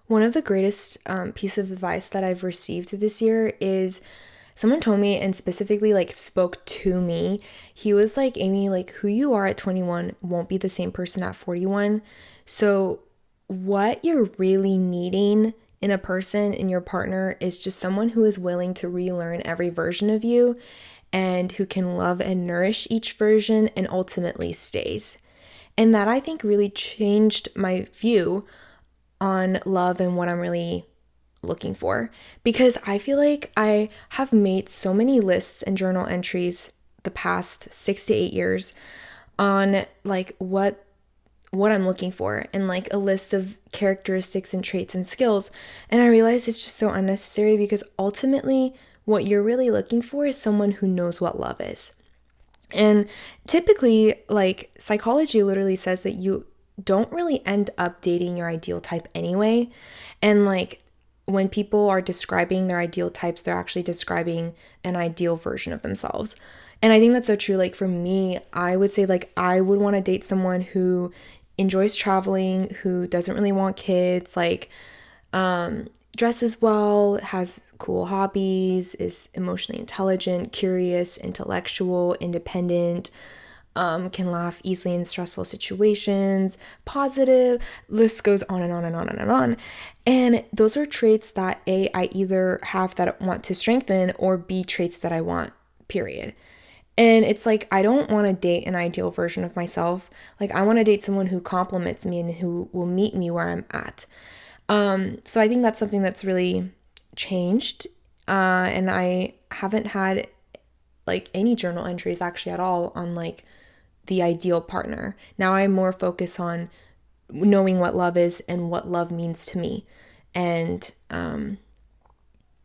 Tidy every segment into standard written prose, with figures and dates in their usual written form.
One of the greatest piece of advice that I've received this year is someone told me and specifically like spoke to me. He was like, Amy, like who you are at 21 won't be the same person at 41. So what you're really needing in a person, in your partner, is just someone who is willing to relearn every version of you and who can love and nourish each version and ultimately stays. And that I think really changed my view on love and what I'm really looking for, because I feel like I have made so many lists and journal entries the past 6 to 8 years on like what I'm looking for and like a list of characteristics and traits and skills, and I realized it's just so unnecessary because ultimately what you're really looking for is someone who knows what love is. And typically, like psychology literally says that you don't really end up dating your ideal type anyway. And like when people are describing their ideal types, they're actually describing an ideal version of themselves. And I think that's so true. Like for me, I would say like I would want to date someone who enjoys traveling, who doesn't really want kids, like dresses well, has cool hobbies, is emotionally intelligent, curious, intellectual, independent, can laugh easily in stressful situations, positive, list goes on and on and on and on. And those are traits that A, I either have that I want to strengthen, or B, traits that I want, period. And it's like, I don't want to date an ideal version of myself. Like, I want to date someone who compliments me and who will meet me where I'm at. So I think that's something that's really changed. And I haven't had like any journal entries actually at all on like the ideal partner. Now I'm more focused on knowing what love is and what love means to me. And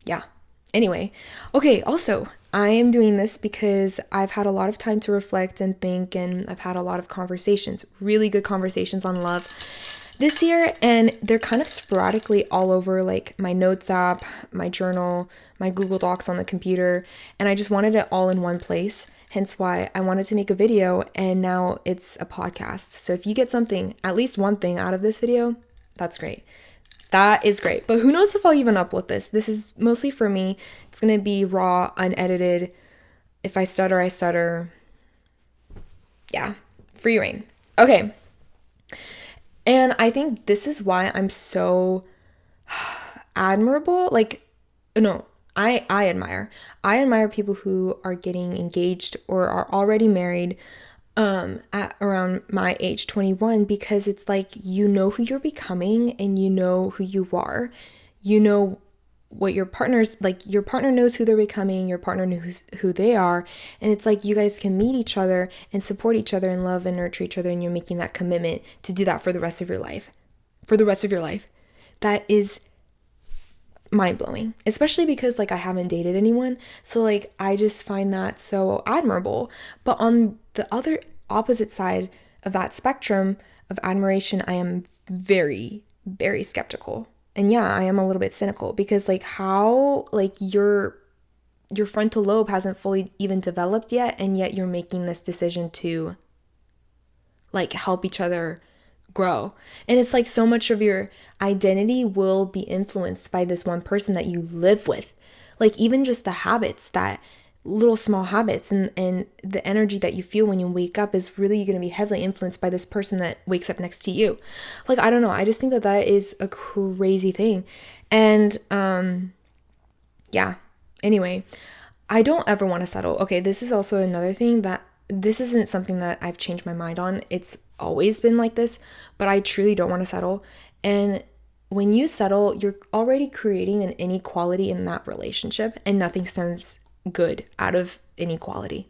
yeah. Anyway, okay, also, I am doing this because I've had a lot of time to reflect and think, and I've had a lot of conversations, really good conversations on love this year, and they're kind of sporadically all over like my notes app, my journal, my Google Docs on the computer, and I just wanted it all in one place. Hence why I wanted to make a video, and now it's a podcast. So if you get something, at least one thing out of this video, that's great. That is great. But who knows if I'll even upload this. This is mostly for me. It's going to be raw, unedited. If I stutter, I stutter. Yeah, free reign. Okay. And I think this is why I'm so admirable. Like, no, I admire. I admire people who are getting engaged or are already married at around my age 21, because it's like you know who you're becoming and you know who you are. You know what your partner's like, your partner knows who they're becoming, your partner knows who they are, and it's like you guys can meet each other and support each other and love and nurture each other, and you're making that commitment to do that for the rest of your life. For the rest of your life. That is mind-blowing, especially because like I haven't dated anyone, so like I just find that so admirable. But on the other opposite side of that spectrum of admiration, I am very, very skeptical. And yeah, I am a little bit cynical, because like how like your frontal lobe hasn't fully even developed yet, and yet you're making this decision to like help each other grow. And it's like so much of your identity will be influenced by this one person that you live with. Like even just the habits, that little small habits, and the energy that you feel when you wake up is really going to be heavily influenced by this person that wakes up next to you. Like I don't know, I just think that that is a crazy thing. And yeah, anyway, I don't ever want to settle. Okay, this is also another thing that this isn't something that I've changed my mind on. It's always been like this, but I truly don't want to settle. And when you settle, you're already creating an inequality in that relationship, and nothing stems good out of inequality,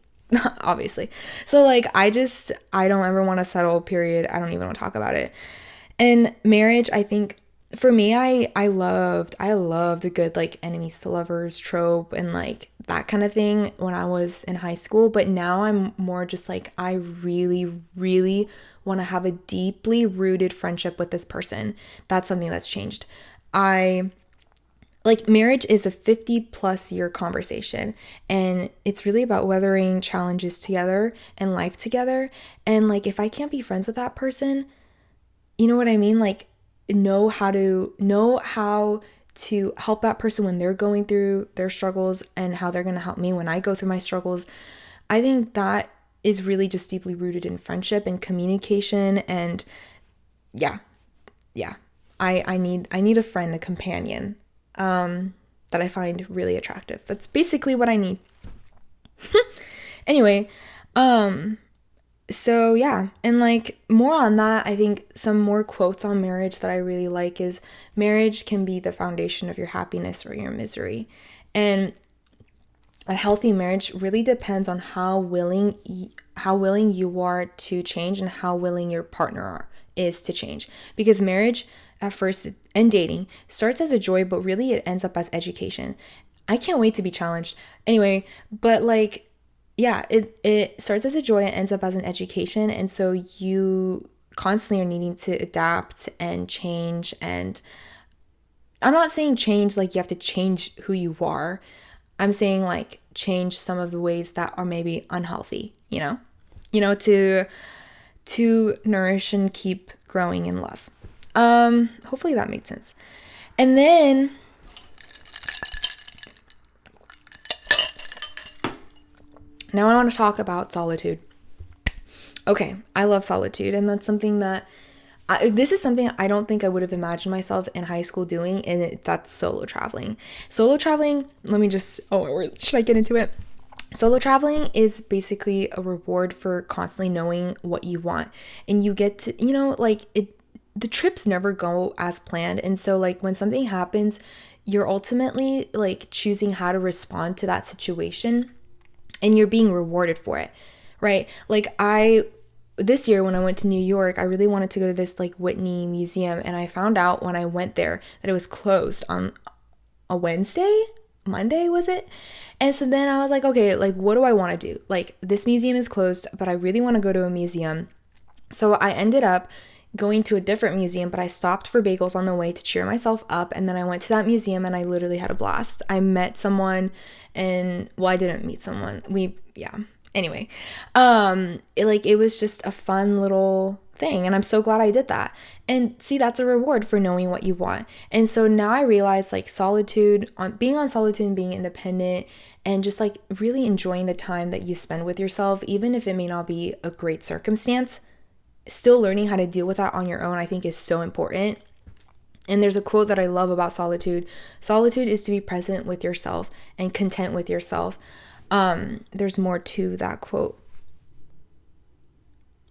obviously. So like I don't ever want to settle, period. I don't even want to talk about it. And marriage, I think for me, I loved a good like enemies to lovers trope and like that kind of thing when I was in high school. But now I'm more just like, I really, really want to have a deeply rooted friendship with this person. That's something that's changed. I like marriage is a 50+ year conversation, and it's really about weathering challenges together and life together. And like if I can't be friends with that person, you know what I mean? Like know how to help that person when they're going through their struggles and how they're going to help me when I go through my struggles. I think that is really just deeply rooted in friendship and communication. And yeah, I need a friend, a companion, that I find really attractive. That's basically what I need. Anyway, so yeah, and like more on that, I think some more quotes on marriage that I really like is marriage can be the foundation of your happiness or your misery. And a healthy marriage really depends on how willing you are to change and how willing your partner is to change. Because marriage at first and dating starts as a joy, but really it ends up as education. I can't wait to be challenged. Anyway, but like, yeah, it starts as a joy and ends up as an education. And so you constantly are needing to adapt and change. And I'm not saying change like you have to change who you are. I'm saying like change some of the ways that are maybe unhealthy, to nourish and keep growing in love. Hopefully that made sense. And then now I want to talk about solitude. Okay, I love solitude, and that's something that this is something I don't think I would have imagined myself in high school doing, and that's solo traveling. Solo traveling, should I get into it? Solo traveling is basically a reward for constantly knowing what you want, and you get to, the trips never go as planned, and so like when something happens, you're ultimately like choosing how to respond to that situation, and you're being rewarded for it, right? Like this year when I went to New York, I really wanted to go to this like Whitney Museum, and I found out when I went there that it was closed on a Monday was it? And so then I was like, okay, like what do I want to do? Like this museum is closed, but I really want to go to a museum. So I ended up going to a different museum, but I stopped for bagels on the way to cheer myself up, and then I went to that museum and I literally had a blast. I met someone, and I didn't meet someone. Anyway, it was just a fun little thing, and I'm so glad I did that. And see, that's a reward for knowing what you want. And so now I realize like being on solitude and being independent and just like really enjoying the time that you spend with yourself, even if it may not be a great circumstance, still learning how to deal with that on your own, I think is so important. And there's a quote that I love about solitude. Solitude is to be present with yourself and content with yourself. There's more to that quote.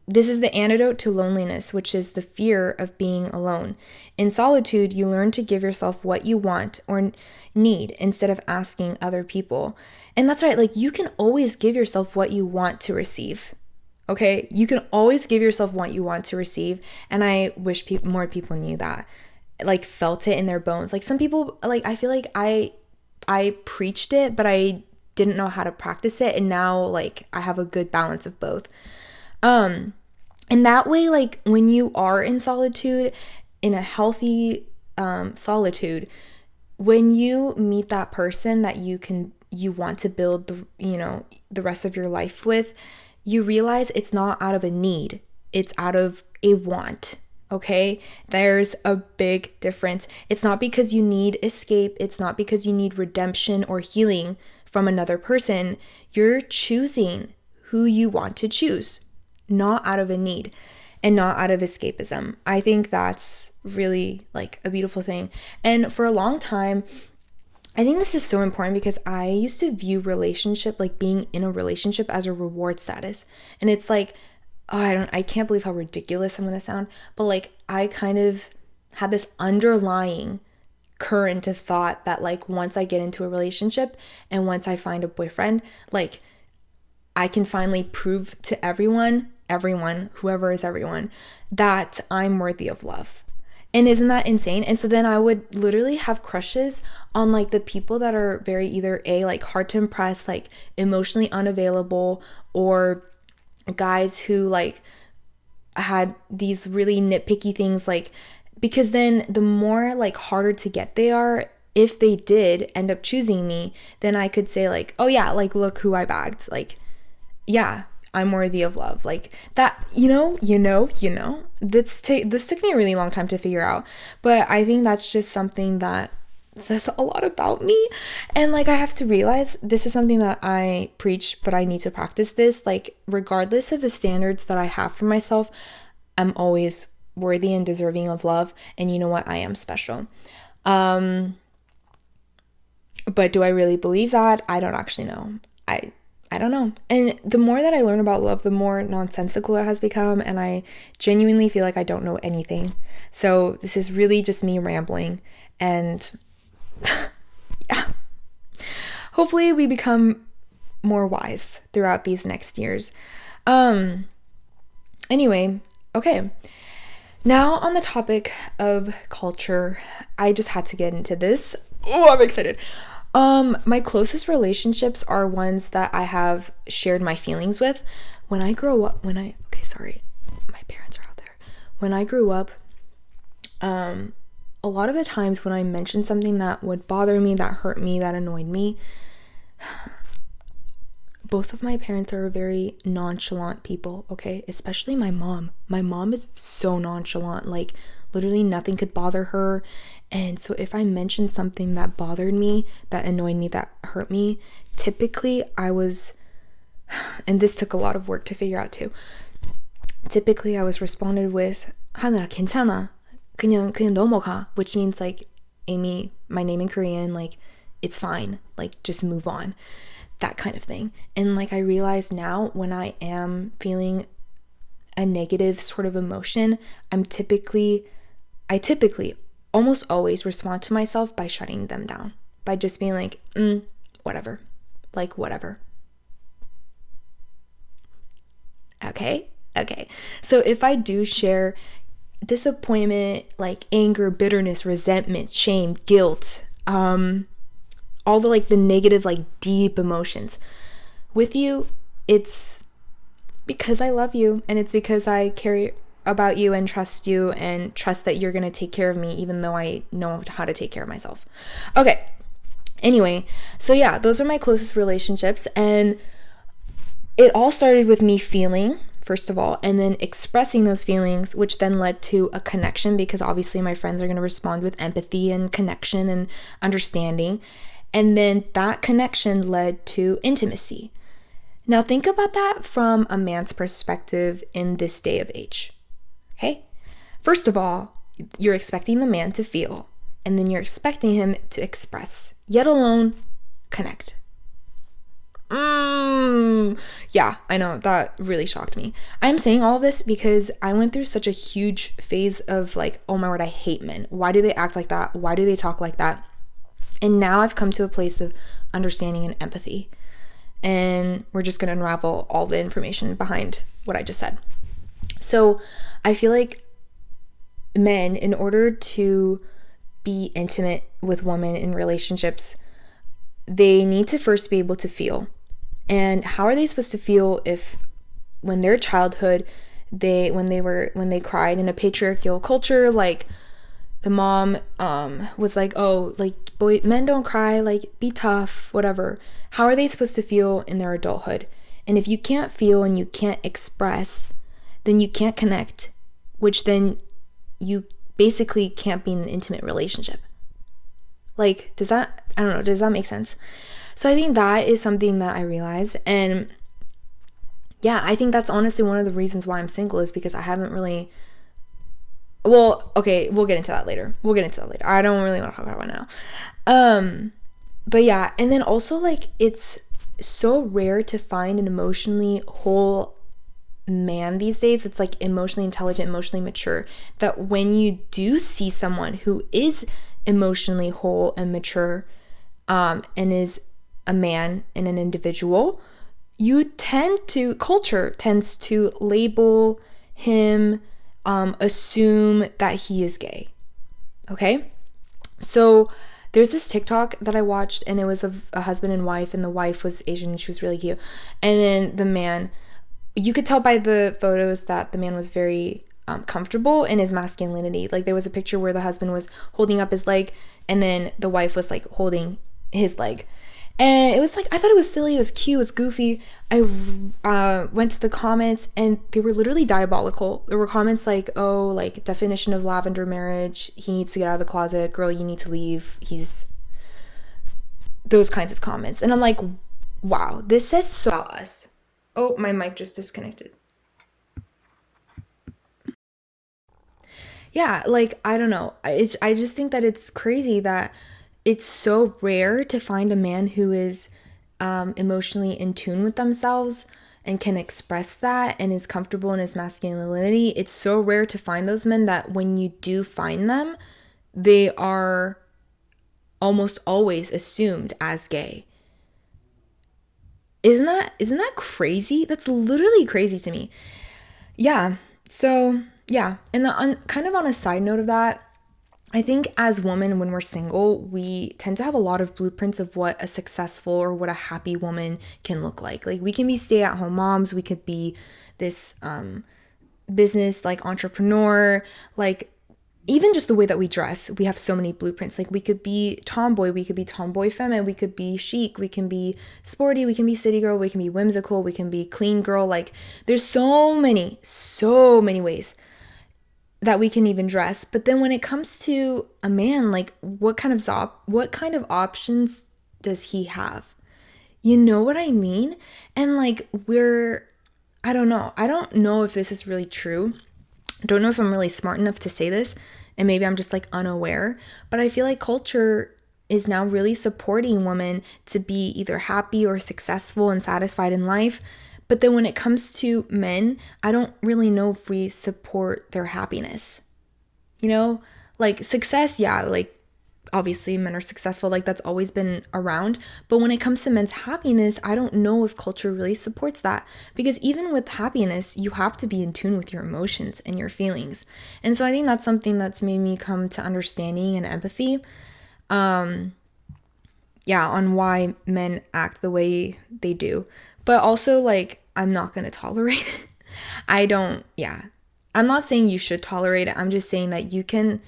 This is the antidote to loneliness, which is the fear of being alone. In solitude, you learn to give yourself what you want or need instead of asking other people. And that's right, like you can always give yourself what you want to receive. Okay? You can always give yourself what you want to receive. And I wish more people knew that, like felt it in their bones. Like some people, like I feel like I preached it, but I didn't know how to practice it, and now like I have a good balance of both. And that way, like when you are in solitude, in a healthy solitude, when you meet that person that you want to build the rest of your life with, you realize it's not out of a need, it's out of a want. Okay, there's a big difference. It's not because you need escape, it's not because you need redemption or healing from another person. You're choosing who you want to choose, not out of a need and not out of escapism. I think that's really like a beautiful thing. And for a long time, I think this is so important because I used to view like being in a relationship as a reward status. And it's like, I can't believe how ridiculous I'm gonna sound, but like I kind of had this underlying current of thought that like once I get into a relationship and once I find a boyfriend, like I can finally prove to everyone, whoever is everyone, that I'm worthy of love. And isn't that insane? And so then I would literally have crushes on like the people that are very either like hard to impress, like emotionally unavailable, or guys who like had these really nitpicky things, like because then the more like harder to get they are, if they did end up choosing me, then I could say like, oh yeah, like look who I bagged. Like, yeah, I'm worthy of love. Like that, this took me a really long time to figure out, but I think that's just something that says a lot about me. And like I have to realize this is something that I preach, but I need to practice this. Like regardless of the standards that I have for myself, I'm always worthy and deserving of love, and you know what, I am special. But do I really believe that? I don't actually know. I don't know. And the more that I learn about love, the more nonsensical it has become, and I genuinely feel like I don't know anything. So this is really just me rambling, and yeah. Hopefully we become more wise throughout these next years. Anyway, okay. Now on the topic of culture, I just had to get into this. Oh, I'm excited. My closest relationships are ones that I have shared my feelings with. When I grew up, okay, sorry, my parents are out there. When I grew up, a lot of the times when I mentioned something that would bother me, that hurt me, that annoyed me, both of my parents are very nonchalant people, okay? Especially my mom. My mom is so nonchalant, like literally nothing could bother her. And so if I mentioned something that bothered me, that annoyed me, that hurt me, typically I was, and this took a lot of work to figure out too, typically I was responded with 하늘아 괜찮아, 그냥 넘어가, which means like, Amy, my name in Korean, like it's fine, like just move on, that kind of thing. And like I realize now when I am feeling a negative sort of emotion, I typically almost always respond to myself by shutting them down, by just being like, whatever, like whatever. Okay. So if I do share disappointment, like anger, bitterness, resentment, shame, guilt, all the like the negative, like deep emotions with you, it's because I love you, and it's because I care about you and trust you and trust that you're gonna take care of me, even though I know how to take care of myself. Okay, anyway, so yeah, those are my closest relationships, and it all started with me feeling, first of all, and then expressing those feelings, which then led to a connection, because obviously my friends are going to respond with empathy and connection and understanding, and then that connection led to intimacy. Now think about that from a man's perspective in this day of age. Okay? First of all, you're expecting the man to feel, and then you're expecting him to express, yet alone connect. Yeah, I know, that really shocked me. I'm saying all this because I went through such a huge phase of like, oh my word, I hate men. Why do they act like that? Why do they talk like that? And now I've come to a place of understanding and empathy. And we're just going to unravel all the information behind what I just said. So I feel like men, in order to be intimate with women in relationships, they need to first be able to feel. And how are they supposed to feel if when their childhood, when they cried in a patriarchal culture, like the mom was like, oh, like men don't cry, like be tough, whatever. How are they supposed to feel in their adulthood? And if you can't feel and you can't express, then you can't connect, which then you basically can't be in an intimate relationship. Like, does that make sense? So I think that is something that I realized. And yeah, I think that's honestly one of the reasons why I'm single, is because I haven't really, well, okay, we'll get into that later. I don't really want to talk about it now. But yeah, and then also like it's so rare to find an emotionally whole man these days that's like emotionally intelligent, emotionally mature, that when you do see someone who is emotionally whole and mature, and is a man and an individual, culture tends to label him, assume that he is gay. Okay? So there's this TikTok that I watched, and it was of a husband and wife, and the wife was Asian and she was really cute. And then the man, you could tell by the photos that the man was very comfortable in his masculinity. Like there was a picture where the husband was holding up his leg, and then the wife was like holding his leg. And it was like, I thought it was silly, it was cute, it was goofy. I went to the comments and they were literally diabolical. There were comments like, oh, like definition of lavender marriage, he needs to get out of the closet, girl, you need to leave, he's, those kinds of comments. And I'm like, wow, this says so about us. Oh, my mic just disconnected. Yeah, like, I don't know. I just think that it's crazy that it's so rare to find a man who is emotionally in tune with themselves and can express that and is comfortable in his masculinity. It's so rare to find those men that when you do find them, they are almost always assumed as gay. Isn't that crazy? That's literally crazy to me. Yeah. So, yeah. And kind of on a side note of that, I think as women, when we're single, we tend to have a lot of blueprints of what a successful or what a happy woman can look like. Like we can be stay-at-home moms, we could be this business like entrepreneur, like even just the way that we dress, we have so many blueprints. Like we could be tomboy, we could be tomboy feminine, we could be chic, we can be sporty, we can be city girl, we can be whimsical, we can be clean girl. Like there's so many ways that we can even dress. But then when it comes to a man, like what kind of options does he have? You know what I mean? And like I don't know. I don't know if this is really true. I don't know if I'm really smart enough to say this, and maybe I'm just like unaware, but I feel like culture is now really supporting women to be either happy or successful and satisfied in life. But then when it comes to men, I don't really know if we support their happiness. You know, like success, yeah, like obviously men are successful, like that's always been around. But when it comes to men's happiness, I don't know if culture really supports that. Because even with happiness, you have to be in tune with your emotions and your feelings. And so I think that's something that's made me come to understanding and empathy. Yeah, on why men act the way they do. But also, like, I'm not going to tolerate it. Yeah. I'm not saying you should tolerate it. I'm just saying that you can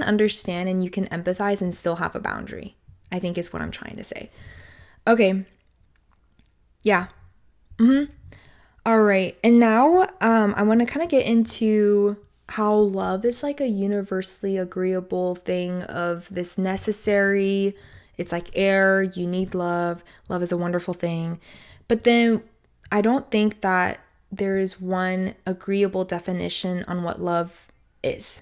understand and you can empathize and still have a boundary, I think is what I'm trying to say. Okay. Yeah. All right. And now I want to kind of get into how love is like a universally agreeable thing of this necessary. It's like air, you need love. Love is a wonderful thing. But then I don't think that there is one agreeable definition on what love is.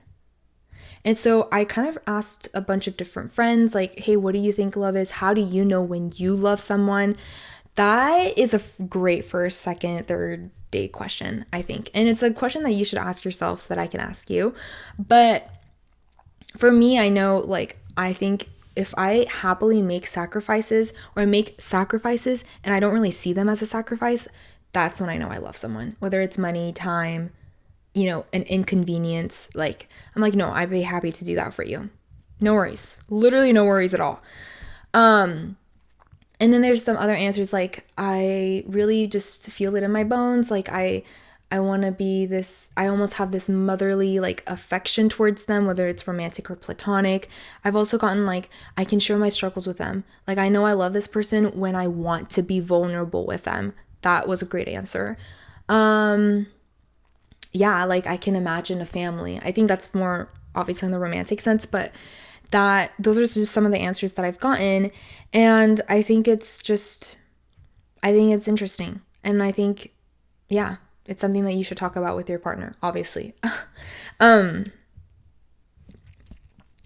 And so I kind of asked a bunch of different friends, like, hey, what do you think love is? How do you know when you love someone? That is a great first, second, third date question, I think. And it's a question that you should ask yourself so that I can ask you. But for me, I know, like, I think if I happily make sacrifices or make sacrifices and I don't really see them as a sacrifice, that's when I know I love someone. Whether it's money, time, an inconvenience, like, I'm like, no, I'd be happy to do that for you. No worries. Literally no worries at all. And then there's some other answers like, I really just feel it in my bones. Like, I want to be this, I almost have this motherly, like, affection towards them, whether it's romantic or platonic. I've also gotten, like, I can share my struggles with them. Like, I know I love this person when I want to be vulnerable with them. That was a great answer. Yeah, like, I can imagine a family. I think that's more obviously in the romantic sense, but those are just some of the answers that I've gotten. And I think it's interesting. And I think, yeah, it's something that you should talk about with your partner, obviously. And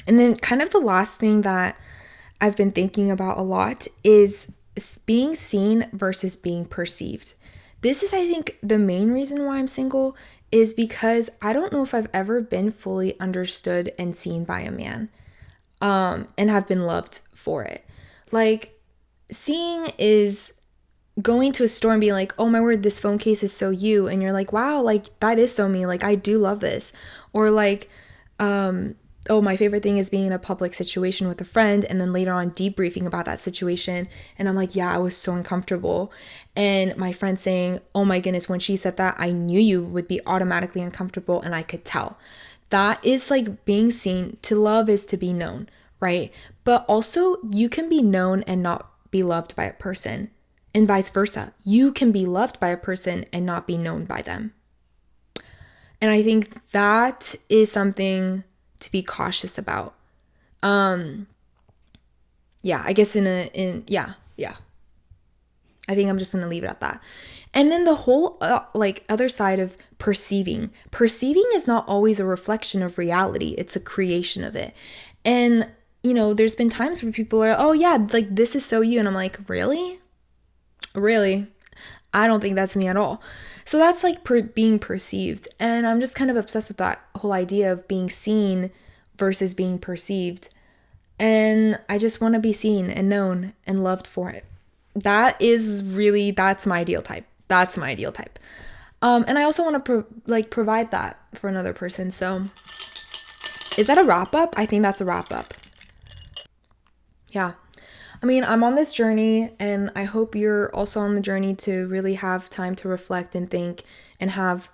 then kind of the last thing that I've been thinking about a lot is being seen versus being perceived. This is, I think, the main reason why I'm single is because I don't know if I've ever been fully understood and seen by a man, and have been loved for it. Like, seeing is going to a store and being like, oh my word, this phone case is so you. And you're like, wow, like, that is so me. Like, I do love this. Or like, oh, my favorite thing is being in a public situation with a friend and then later on debriefing about that situation. And I'm like, yeah, I was so uncomfortable. And my friend saying, oh my goodness, when she said that, I knew you would be automatically uncomfortable and I could tell. That is like being seen. To love is to be known, right? But also you can be known and not be loved by a person, and vice versa. You can be loved by a person and not be known by them. And I think that is something to be cautious about. Yeah, I guess yeah. I think I'm just going to leave it at that. And then the whole other side of perceiving. Perceiving is not always a reflection of reality. It's a creation of it. And, there's been times where people are, oh yeah, like this is so you. And I'm like, really? Really? I don't think that's me at all. So that's like being perceived. And I'm just kind of obsessed with that whole idea of being seen versus being perceived. And I just want to be seen and known and loved for it. That's my ideal type. That's my ideal type. And I also want to provide that for another person. So is that a wrap up? I think that's a wrap up. Yeah. I mean, I'm on this journey, and I hope you're also on the journey to really have time to reflect and think and have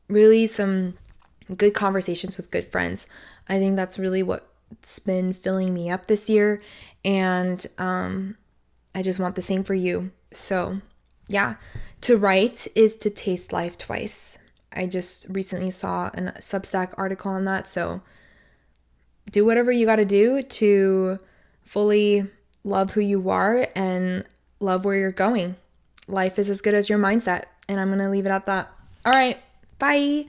really some good conversations with good friends. I think that's really what's been filling me up this year. And I just want the same for you. So yeah, to write is to taste life twice. I just recently saw a Substack article on that. So do whatever you got to do to fully love who you are and love where you're going. Life is as good as your mindset. And I'm going to leave it at that. All right. Bye.